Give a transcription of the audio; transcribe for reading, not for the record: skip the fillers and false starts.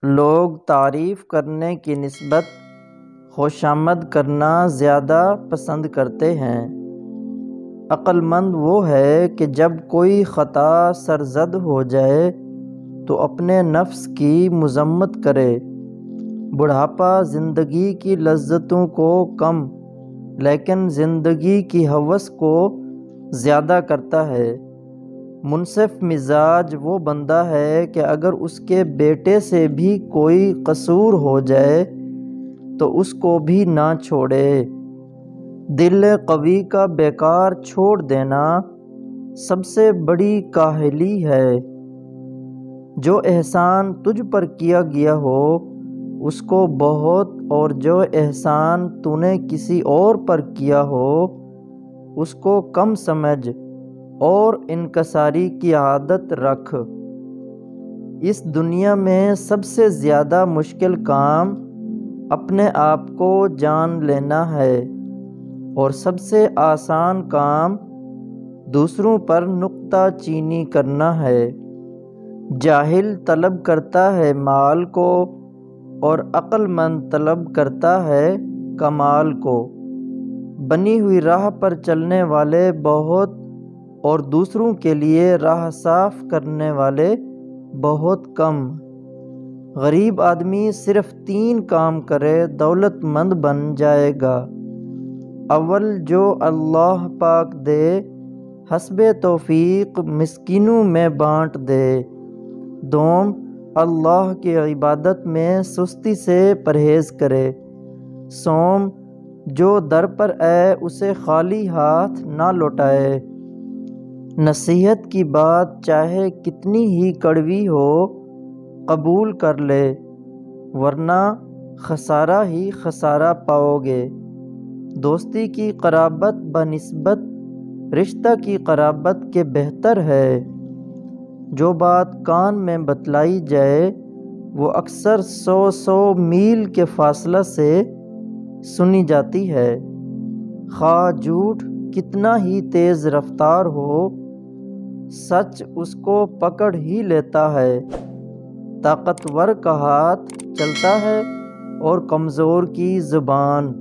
لوگ تعریف کرنے کی نسبت خوشامد کرنا زیادہ پسند کرتے ہیں۔ عقل مند وہ ہے کہ جب کوئی خطا سرزد ہو جائے تو اپنے نفس کی مذمت کرے۔ بڑھاپا زندگی کی لذتوں کو کم لیکن زندگی کی ہوس کو زیادہ کرتا ہے۔ منصف مزاج وہ بندہ ہے کہ اگر اس کے بیٹے سے بھی کوئی قصور ہو جائے تو اس کو بھی نہ چھوڑے۔ دل قوی کا بیکار چھوڑ دینا سب سے بڑی کاہلی ہے۔ جو احسان تجھ پر کیا گیا ہو اس کو بہت، اور جو احسان تو نے کسی اور پر کیا ہو اس کو کم سمجھ اور انکساری کی عادت رکھ۔ اس دنیا میں سب سے زیادہ مشکل کام اپنے آپ کو جان لینا ہے اور سب سے آسان کام دوسروں پر نکتہ چینی کرنا ہے۔ جاہل طلب کرتا ہے مال کو اور عقل مند طلب کرتا ہے کمال کو۔ بنی ہوئی راہ پر چلنے والے بہت اور دوسروں کے لیے راہ صاف کرنے والے بہت کم۔ غریب آدمی صرف 3 کام کرے دولت مند بن جائے گا۔ اول جو اللہ پاک دے حسب توفیق مسکینوں میں بانٹ دے۔ دوم اللہ کی عبادت میں سستی سے پرہیز کرے۔ سوم جو در پر آئے اسے خالی ہاتھ نہ لوٹائے۔ نصیحت کی بات چاہے کتنی ہی کڑوی ہو قبول کر لے ورنہ خسارہ ہی خسارہ پاؤ گے۔ دوستی کی قرابت بنسبت رشتہ کی قرابت کے بہتر ہے۔ جو بات کان میں بتلائی جائے وہ اکثر 100 میل کے فاصلہ سے سنی جاتی ہے۔ خواہ جھوٹ کتنا ہی تیز رفتار ہو سچ اس کو پکڑ ہی لیتا ہے۔ طاقتور کا ہاتھ چلتا ہے اور کمزور کی زبان۔